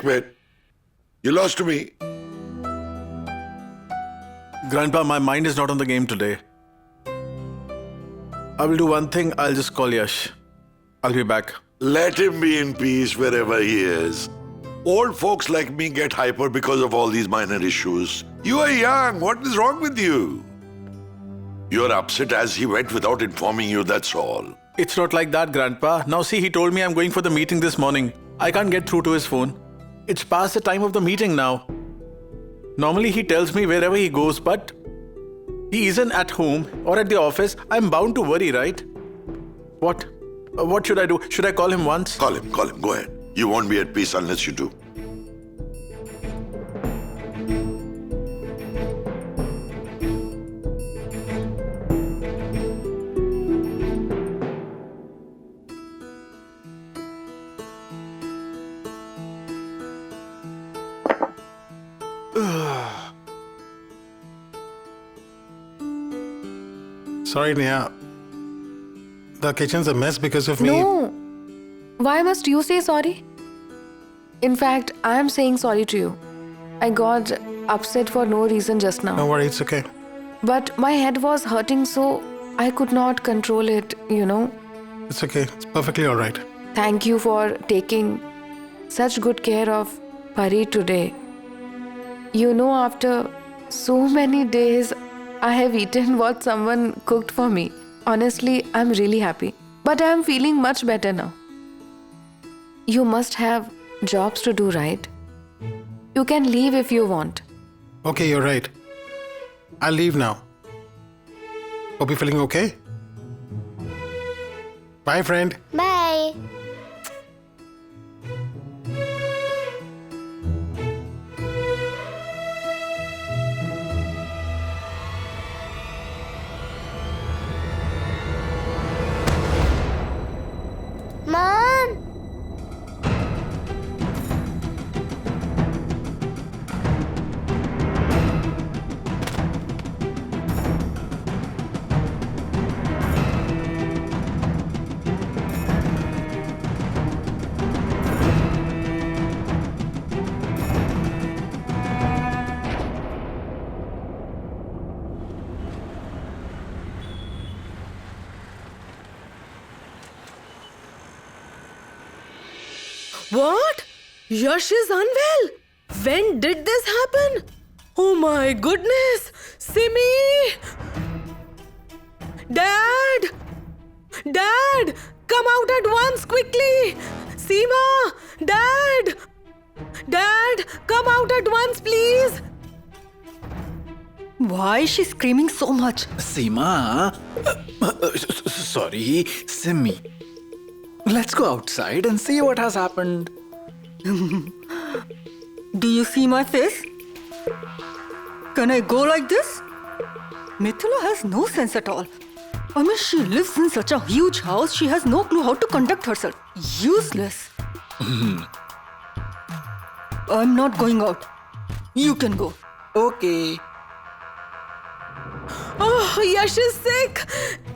Checkmate. You lost to me. Grandpa, my mind is not on the game today. I will do one thing. I'll just call Yash. I'll be back. Let him be in peace wherever he is. Old folks like me get hyper because of all these minor issues. You are young. What is wrong with you? You're upset as he went without informing you, that's all. It's not like that, Grandpa. Now see, he told me I'm going for the meeting this morning. I can't get through to his phone. It's past the time of the meeting now. Normally he tells me wherever he goes, but he isn't at home or at the office. I'm bound to worry, right? What? What should I do? Should I call him once? Call him. Go ahead. You won't be at peace unless you do. Sorry, Neha. The kitchen's a mess because of me. No. Why must you say sorry? In fact, I am saying sorry to you. I got upset for no reason just now. Don't worry, it's okay. But my head was hurting, so I could not control it, you know. It's okay. It's perfectly all right. Thank you for taking such good care of Pari today. You know, after so many days, I have eaten what someone cooked for me. Honestly, I'm really happy. But I'm feeling much better now. You must have jobs to do, right? You can leave if you want. Okay, you're right. I'll leave now. Hope you're feeling okay. Bye, friend. Bye. Mom! What? Yash is unwell. When did this happen? Oh my goodness! Simi! Dad! Dad! Come out at once quickly! Seema! Dad! Dad! Come out at once, please! Why is she screaming so much? Seema, sorry, Simi. Let's go outside and see what has happened. Do you see my face? Can I go like this? Mithila has no sense at all. I mean, she lives in such a huge house, she has no clue how to conduct herself. Useless. I'm not going out. You can go. Okay. Oh, Yash is sick!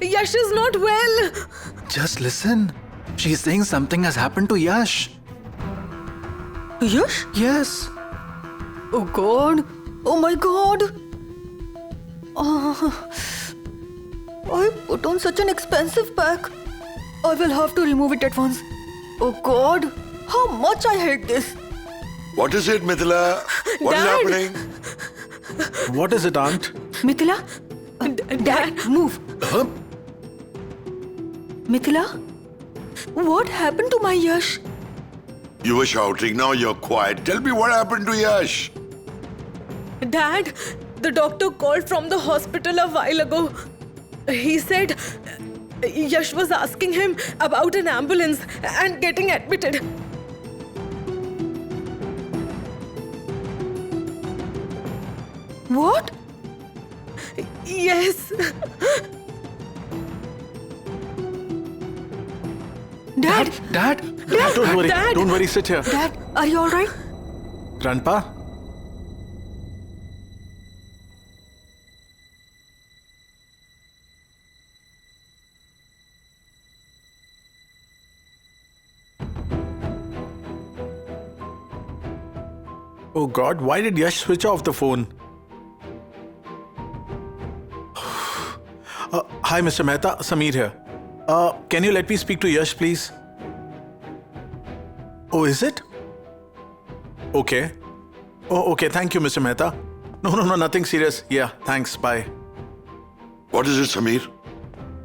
Yash is not well! Just listen. She's saying something has happened to Yash. Yash? Yes. Oh God. Oh my God. I put on such an expensive pack. I will have to remove it at once. Oh God. How much I hate this. What is it, Mithila? What is Dad! happening? What is it, Aunt? Mithila? Dad, move. Huh? Mithila? What happened to my Yash? You were shouting, now you're quiet. Tell me what happened to Yash. Dad, the doctor called from the hospital a while ago. He said Yash was asking him about an ambulance and getting admitted. What? Yes. Dad? Dad? Don't worry. Dad! Don't worry. Sit here. Dad, are you alright? Grandpa? Oh God, why did Yash switch off the phone? Hi, Mr. Mehta. Sameer here. Can you let me speak to Yash, please? Oh, is it? Okay. Oh, okay. Thank you, Mr. Mehta. No, nothing serious. Yeah, thanks. Bye. What is it, Sameer?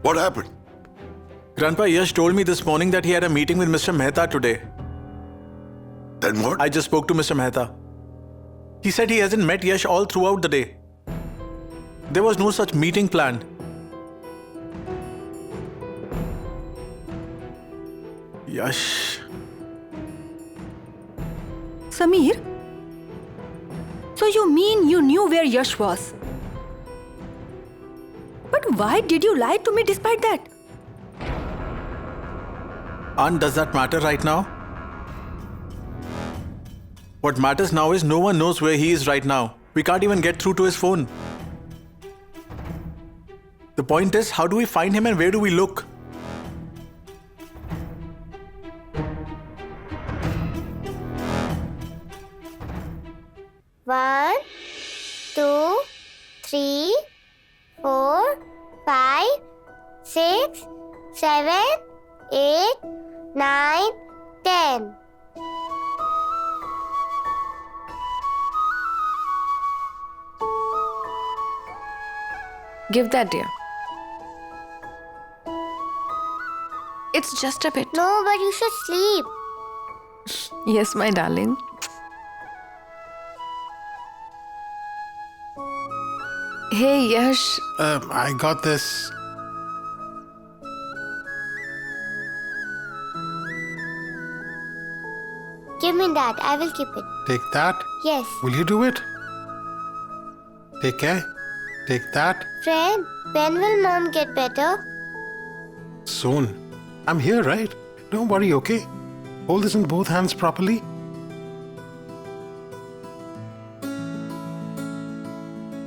What happened? Grandpa, Yash told me this morning that he had a meeting with Mr. Mehta today. Then what? I just spoke to Mr. Mehta. He said he hasn't met Yash all throughout the day. There was no such meeting planned. Yash. Sameer? So you mean you knew where Yash was? But why did you lie to me despite that? Aunt, does that matter right now? What matters now is no one knows where he is right now. We can't even get through to his phone. The point is, how do we find him and where do we look? One, two, three, 4, 5, 6, 7, 8, 9, 10. Give that, dear. It's just a bit. No, but you should sleep. Yes, my darling. Hey, Yash. I got this. Give me that. I will keep it. Take that. Yes. Will you do it? Take care. Take that. Friend, when will mom get better? Soon. I'm here, right? Don't worry, okay? Hold this in both hands properly.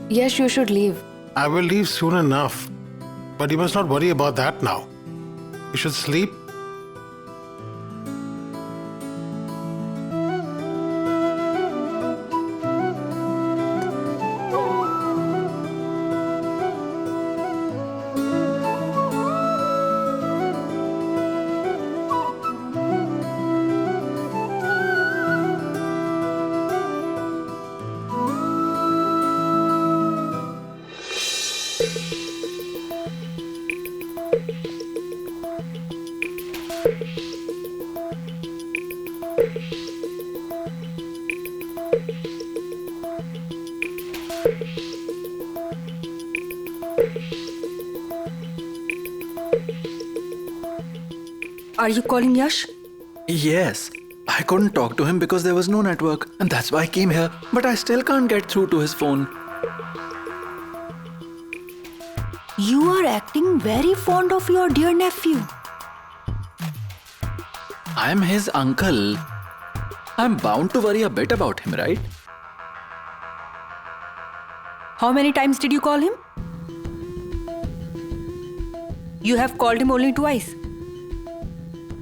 Yash, you should leave. I will leave soon enough. But you must not worry about that now. You should sleep. Are you calling Yash? Yes. I couldn't talk to him because there was no network, and that's why I came here. But I still can't get through to his phone. You are acting very fond of your dear nephew. I'm his uncle. I'm bound to worry a bit about him, right? How many times did you call him? You have called him only twice.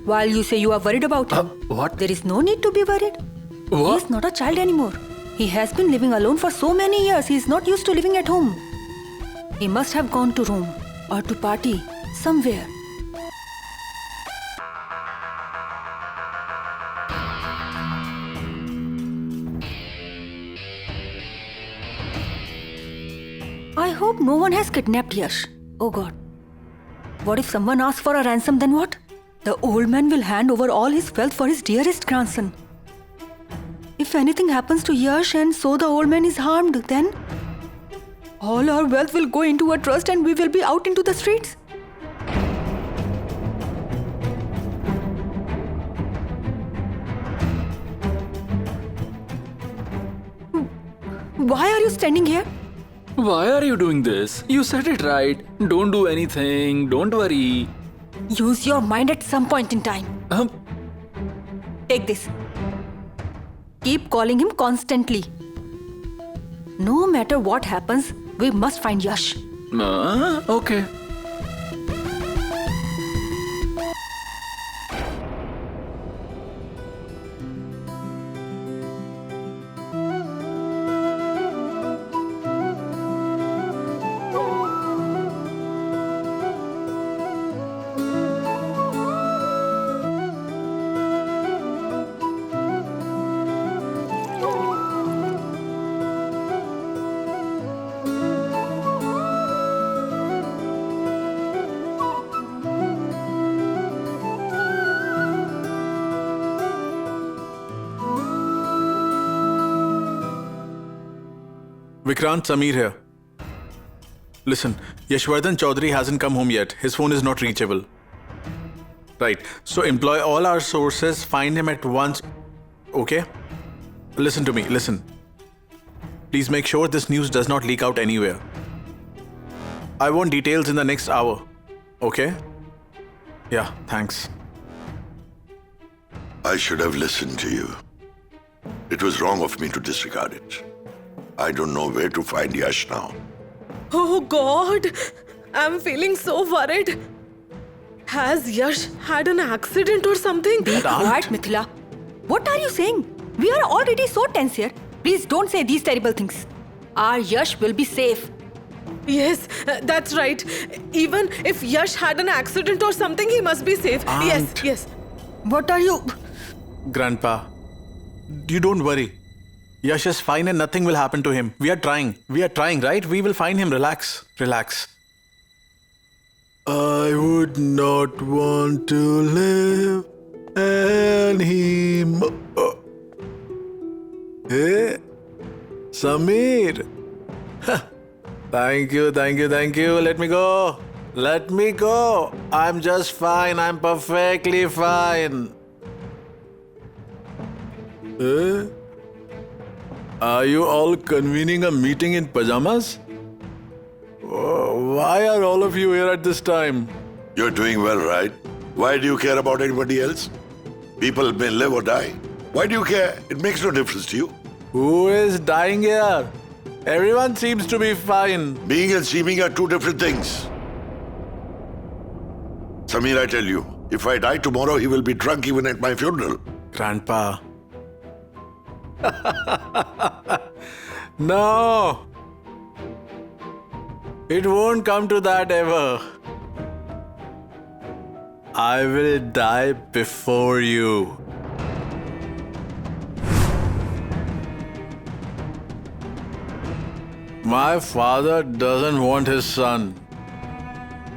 While you say you are worried about him. What? There is no need to be worried. What? He is not a child anymore. He has been living alone for so many years. He is not used to living at home. He must have gone to Rome or to party somewhere. I hope no one has kidnapped Yash. Oh God. What if someone asks for a ransom, then what? The old man will hand over all his wealth for his dearest grandson. If anything happens to Yash and so the old man is harmed, then all our wealth will go into a trust and we will be out into the streets. Why are you standing here? Why are you doing this? You said it right. Don't do anything. Don't worry. Use your mind at some point in time. Take this. Keep calling him constantly. No matter what happens, we must find Yash. Okay. Vikrant, Sameer here. Listen, Yashwardhan Chaudhary hasn't come home yet. His phone is not reachable. Right. So employ all our sources, find him at once. Okay? Listen to me, listen. Please make sure this news does not leak out anywhere. I want details in the next hour. Okay? Yeah, thanks. I should have listened to you. It was wrong of me to disregard it. I don't know where to find Yash now. Oh God, I'm feeling so worried. Has Yash had an accident or something? Be quiet, Mithila. What are you saying? We are already so tense here. Please don't say these terrible things. Our Yash will be safe. Yes, that's right. Even if Yash had an accident or something, he must be safe. Aunt. Yes. What are you... Grandpa, you don't worry. Yash is fine and nothing will happen to him. We are trying, right? We will find him. Relax. I would not want to live anymore. Hey, Sameer. Thank you. Let me go. I'm just fine. I'm perfectly fine. Are you all convening a meeting in pajamas? Why are all of you here at this time? You're doing well, right? Why do you care about anybody else? People may live or die. Why do you care? It makes no difference to you. Who is dying here? Everyone seems to be fine. Being and seeming are two different things. Sameer, I tell you, if I die tomorrow, he will be drunk even at my funeral. Grandpa. No. It won't come to that ever. I will die before you. My father doesn't want his son.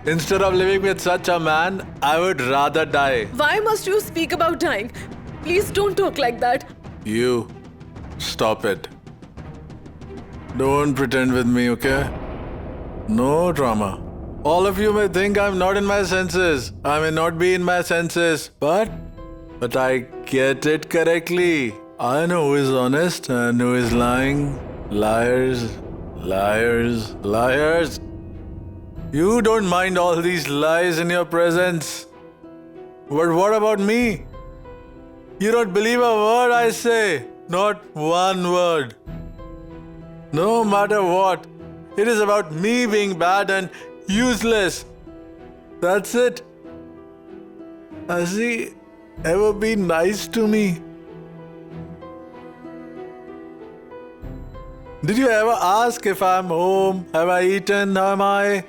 Instead of living with such a man, I would rather die. Why must you speak about dying? Please don't talk like that. You, stop it. Don't pretend with me, okay? No drama. All of you may think I'm not in my senses. I may not be in my senses, but I get it correctly. I know who is honest and who is lying. Liars. You don't mind all these lies in your presence. But what about me? You don't believe a word I say. Not one word. No matter what, it is about me being bad and useless. That's it. Has he ever been nice to me? Did you ever ask if I'm home? Have I eaten? How am I?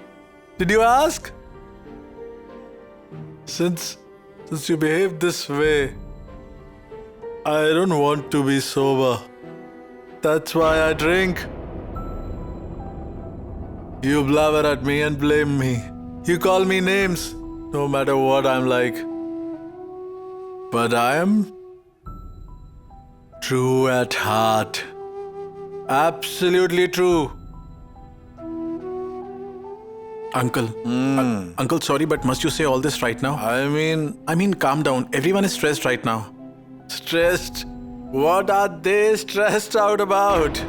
Did you ask? Since you behave this way, I don't want to be sober. That's why I drink. You blabber at me and blame me. You call me names, no matter what I'm like. But I am true at heart. Absolutely true. Uncle. Uncle, sorry, but must you say all this right now? I mean, calm down. Everyone is stressed right now. Stressed? What are they stressed out about?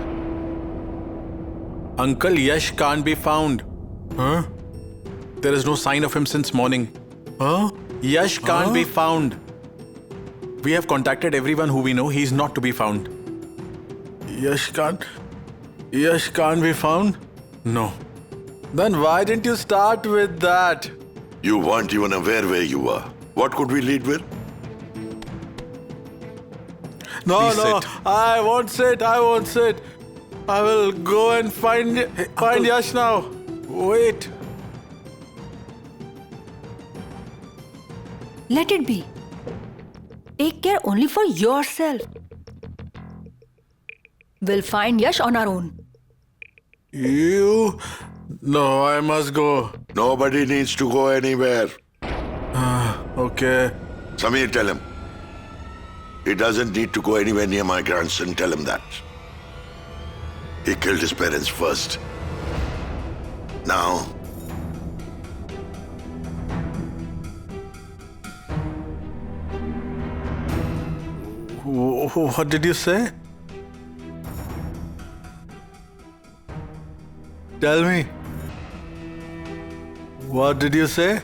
Uncle, Yash can't be found. Huh? There is no sign of him since morning. Huh? Yash can't be found. We have contacted everyone who we know. He is not to be found. Yash can't be found? No. Then why didn't you start with that? You weren't even aware where you were. What could we lead with? No, Please no, sit. I won't sit. I will go and find Yash now. Wait. Let it be. Take care only for yourself. We'll find Yash on our own. You? No, I must go. Nobody needs to go anywhere. Okay. Sameer, tell him. He doesn't need to go anywhere near my grandson. Tell him that. He killed his parents first. Now, What did you say? Tell me. What did you say?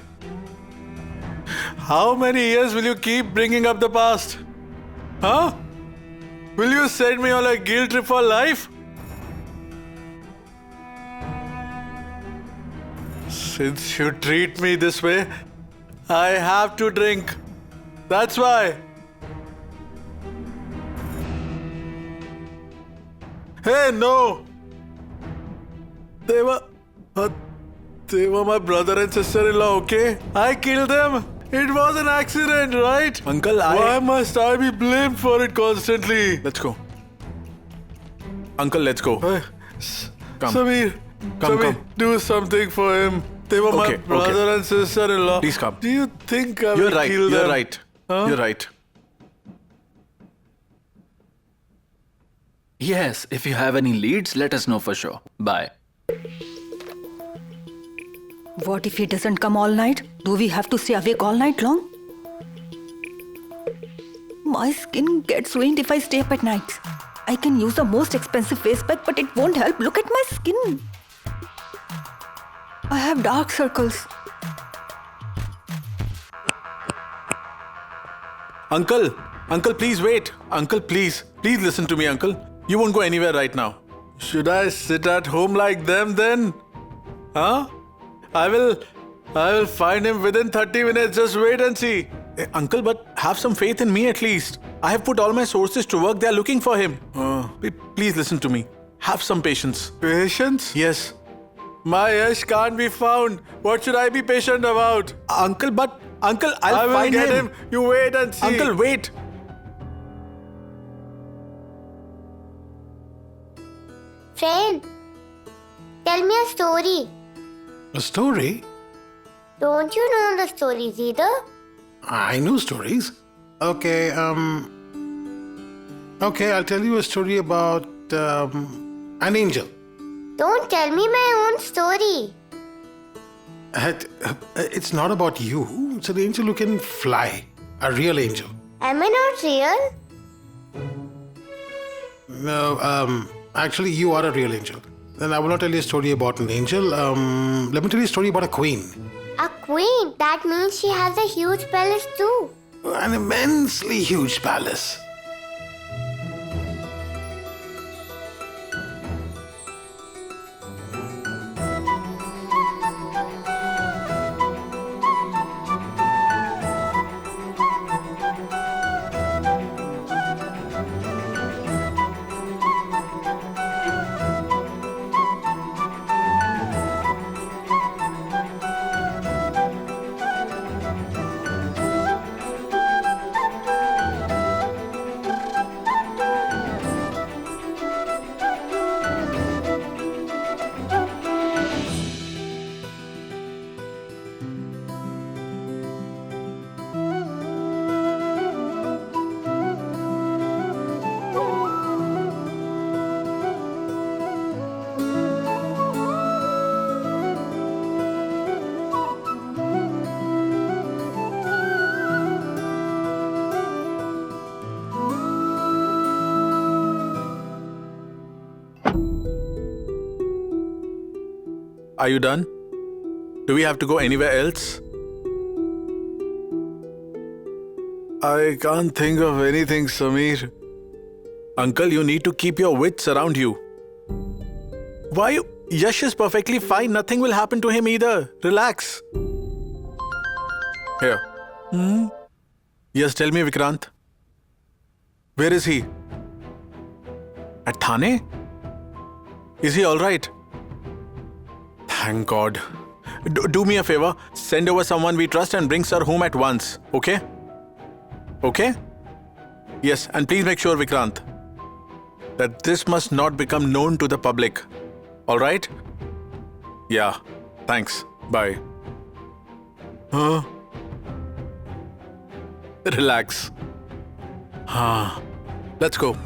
How many years will you keep bringing up the past? Huh? Will you send me on a guilt trip for life? Since you treat me this way, I have to drink. That's why. Hey, no! They were my brother and sister-in-law, okay? I killed them. It was an accident, right? Uncle, Why must I be blamed for it constantly? Let's go. Uncle, let's go. Hey, Come. Samir, Come. do something for him. They were my Okay, brother okay. and sister-in-law. Please come. Do you think I You're will right. kill them? You're right. Huh? You're right. Yes, if you have any leads, let us know for sure. Bye. What if he doesn't come all night? Do we have to stay awake all night long? My skin gets ruined if I stay up at nights. I can use the most expensive face pack, but it won't help. Look at my skin. I have dark circles. Uncle, please wait. Uncle, please listen to me, Uncle. You won't go anywhere right now. Should I sit at home like them then? Huh? I will find him within 30 minutes. Just wait and see. Uncle, but have some faith in me at least. I have put all my sources to work. They are looking for him. Please listen to me. Have some patience. Patience? Yes. My Yash can't be found. What should I be patient about? Uncle, I'll find him. You wait and see. Uncle, wait. Friend, tell me a story. A story? Don't you know the stories either? I know stories. Okay, I'll tell you a story about an angel. Don't tell me my own story. It's not about you. It's an angel who can fly. A real angel. Am I not real? No, actually, you are a real angel. Then I will not tell you a story about an angel. Let me tell you a story about a queen. A queen? That means she has a huge palace too. An immensely huge palace. Are you done? Do we have to go anywhere else? I can't think of anything, Samir. Uncle, you need to keep your wits around you. Why? Yash is perfectly fine. Nothing will happen to him either. Relax. Here. Yes, tell me, Vikrant. Where is he? At Thane? Is he all right? Thank God. Do me a favor. Send over someone we trust and bring Sir home at once. Okay? Okay? Yes, and please make sure, Vikrant, that this must not become known to the public. All right? Yeah. Thanks. Bye. Huh? Relax. Let's go.